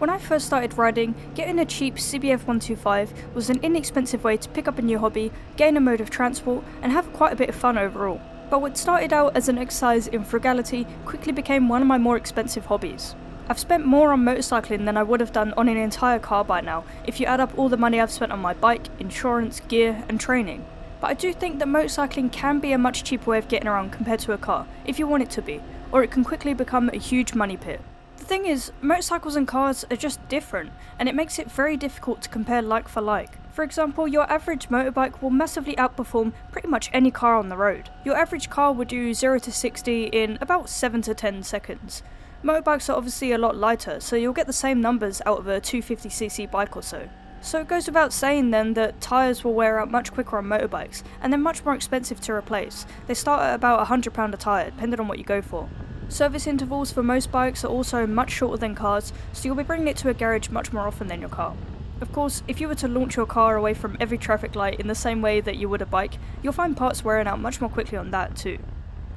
When I first started riding, getting a cheap CBF 125 was an inexpensive way to pick up a new hobby, gain a mode of transport, and have quite a bit of fun overall. But what started out as an exercise in frugality quickly became one of my more expensive hobbies. I've spent more on motorcycling than I would have done on an entire car by now, if you add up all the money I've spent on my bike, insurance, gear, and training. But I do think that motorcycling can be a much cheaper way of getting around compared to a car, if you want it to be, or it can quickly become a huge money pit. The thing is, motorcycles and cars are just different, and it makes it very difficult to compare like for like. For example, your average motorbike will massively outperform pretty much any car on the road. Your average car will do 0 to 60 in about 7 to 10 seconds. Motorbikes are obviously a lot lighter, so you'll get the same numbers out of a 250cc bike or so. So it goes without saying then that tyres will wear out much quicker on motorbikes, and they're much more expensive to replace. They start at about £100 a tyre, depending on what you go for. Service intervals for most bikes are also much shorter than cars, so you'll be bringing it to a garage much more often than your car. Of course, if you were to launch your car away from every traffic light in the same way that you would a bike, you'll find parts wearing out much more quickly on that too.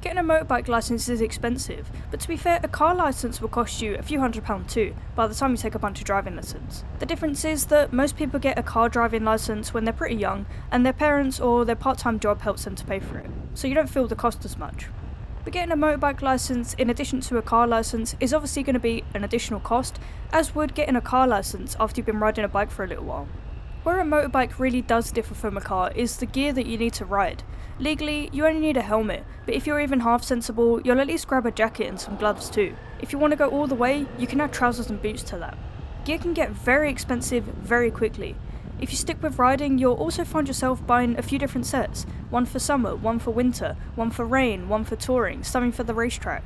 Getting a motorbike licence is expensive, but to be fair, a car licence will cost you a few £100 too, by the time you take a bunch of driving lessons. The difference is that most people get a car driving licence when they're pretty young, and their parents or their part-time job helps them to pay for it, so you don't feel the cost as much. But getting a motorbike licence in addition to a car licence is obviously going to be an additional cost, as would getting a car licence after you've been riding a bike for a little while. Where a motorbike really does differ from a car is the gear that you need to ride. Legally, you only need a helmet, but if you're even half sensible, you'll at least grab a jacket and some gloves too. If you want to go all the way, you can add trousers and boots to that. Gear can get very expensive very quickly. If you stick with riding, you'll also find yourself buying a few different sets. One for summer, one for winter, one for rain, one for touring, something for the racetrack.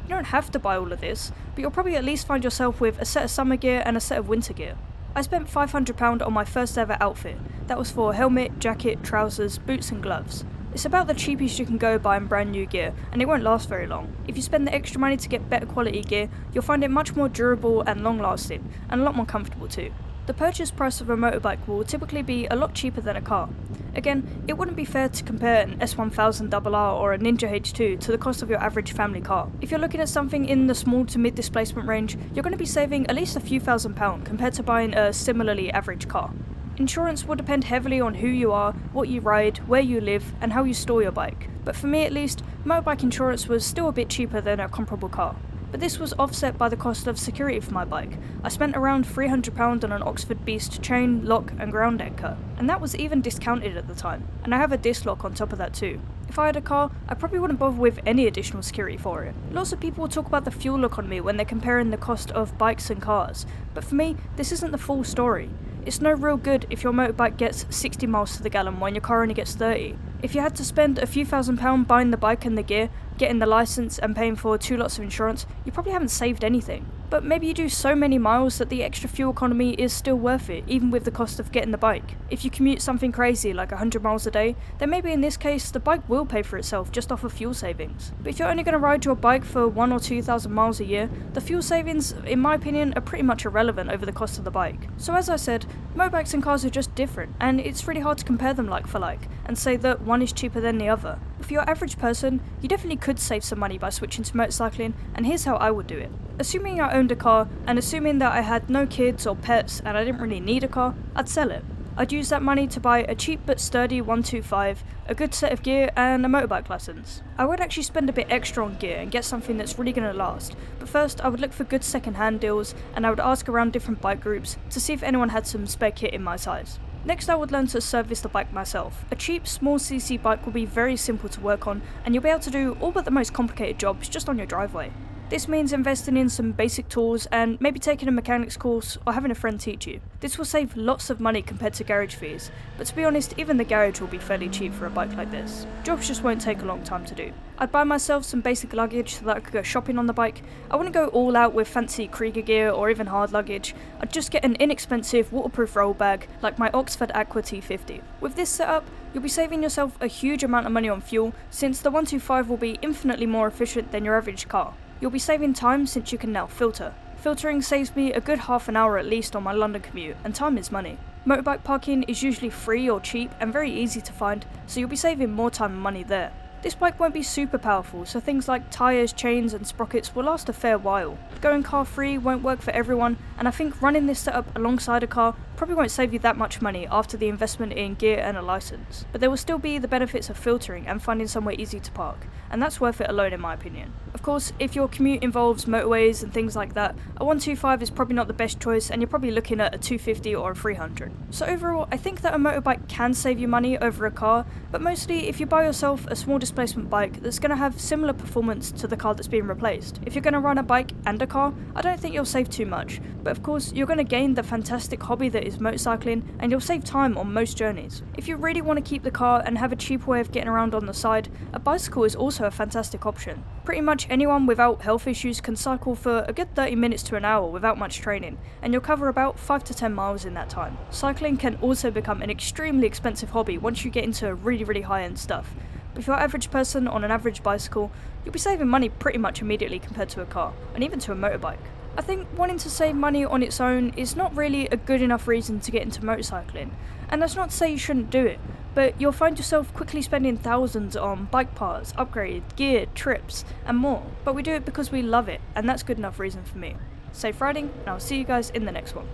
You don't have to buy all of this, but you'll probably at least find yourself with a set of summer gear and a set of winter gear. I spent £500 on my first ever outfit. That was for helmet, jacket, trousers, boots and gloves. It's about the cheapest you can go buying brand new gear, and it won't last very long. If you spend the extra money to get better quality gear, you'll find it much more durable and long lasting, and a lot more comfortable too. The purchase price of a motorbike will typically be a lot cheaper than a car. Again, it wouldn't be fair to compare an S1000RR or a Ninja H2 to the cost of your average family car. If you're looking at something in the small to mid displacement range, you're going to be saving at least a few £1,000s compared to buying a similarly average car. Insurance will depend heavily on who you are, what you ride, where you live, and how you store your bike. But for me at least, motorbike insurance was still a bit cheaper than a comparable car. But this was offset by the cost of security for my bike. I spent around £300 on an Oxford Beast chain, lock and ground anchor, and that was even discounted at the time, and I have a disc lock on top of that too. If I had a car, I probably wouldn't bother with any additional security for it. Lots of people talk about the fuel economy when they're comparing the cost of bikes and cars, but for me, this isn't the full story. It's no real good if your motorbike gets 60 miles to the gallon while your car only gets 30. If you had to spend a few £1,000s buying the bike and the gear, getting the license and paying for 2 lots of insurance, you probably haven't saved anything. But maybe you do so many miles that the extra fuel economy is still worth it, even with the cost of getting the bike. If you commute something crazy like 100 miles a day, then maybe in this case the bike will pay for itself just off of fuel savings. But if you're only going to ride your bike for 1,000 or 2,000 miles a year, the fuel savings, in my opinion, are pretty much irrelevant over the cost of the bike. So as I said, motorbikes and cars are just different, and it's really hard to compare them like for like, and say that one is cheaper than the other. But for your average person, you definitely could save some money by switching to motorcycling, and here's how I would do it. Assuming I owned a car, and assuming that I had no kids or pets and I didn't really need a car, I'd sell it. I'd use that money to buy a cheap but sturdy 125, a good set of gear and a motorbike license. I would actually spend a bit extra on gear and get something that's really going to last, but first I would look for good second-hand deals and I would ask around different bike groups to see if anyone had some spare kit in my size. Next I would learn to service the bike myself. A cheap small cc bike will be very simple to work on and you'll be able to do all but the most complicated jobs just on your driveway. This means investing in some basic tools and maybe taking a mechanics course or having a friend teach you. This will save lots of money compared to garage fees, but to be honest, even the garage will be fairly cheap for a bike like this. Jobs just won't take a long time to do. I'd buy myself some basic luggage so that I could go shopping on the bike. I wouldn't go all out with fancy Krieger gear or even hard luggage. I'd just get an inexpensive waterproof roll bag like my Oxford Aqua T50. With this setup, you'll be saving yourself a huge amount of money on fuel since the 125 will be infinitely more efficient than your average car. You'll be saving time since you can now filter. Filtering saves me a good half an hour at least on my London commute, and time is money. Motorbike parking is usually free or cheap and very easy to find, so you'll be saving more time and money there. This bike won't be super powerful, so things like tyres, chains and sprockets will last a fair while. Going car free won't work for everyone, and I think running this setup alongside a car probably won't save you that much money after the investment in gear and a license. But there will still be the benefits of filtering and finding somewhere easy to park, and that's worth it alone in my opinion. Of course, if your commute involves motorways and things like that, a 125 is probably not the best choice, and you're probably looking at a 250 or a 300. So overall, I think that a motorbike can save you money over a car, but mostly if you buy yourself a small displacement bike that's going to have similar performance to the car that's being replaced. If you're going to run a bike and a car, I don't think you'll save too much, but of course you're going to gain the fantastic hobby that is motorcycling, and you'll save time on most journeys. If you really want to keep the car and have a cheap way of getting around on the side, a bicycle is also a fantastic option. Pretty much anyone without health issues can cycle for a good 30 minutes to an hour without much training, and you'll cover about 5 to 10 miles in that time. Cycling can also become an extremely expensive hobby once you get into really high-end stuff. But if you're an average person on an average bicycle, you'll be saving money pretty much immediately compared to a car, and even to a motorbike. I think wanting to save money on its own is not really a good enough reason to get into motorcycling, and that's not to say you shouldn't do it, but you'll find yourself quickly spending thousands on bike parts, upgrade, gear, trips, and more. But we do it because we love it, and that's good enough reason for me. Safe riding, and I'll see you guys in the next one.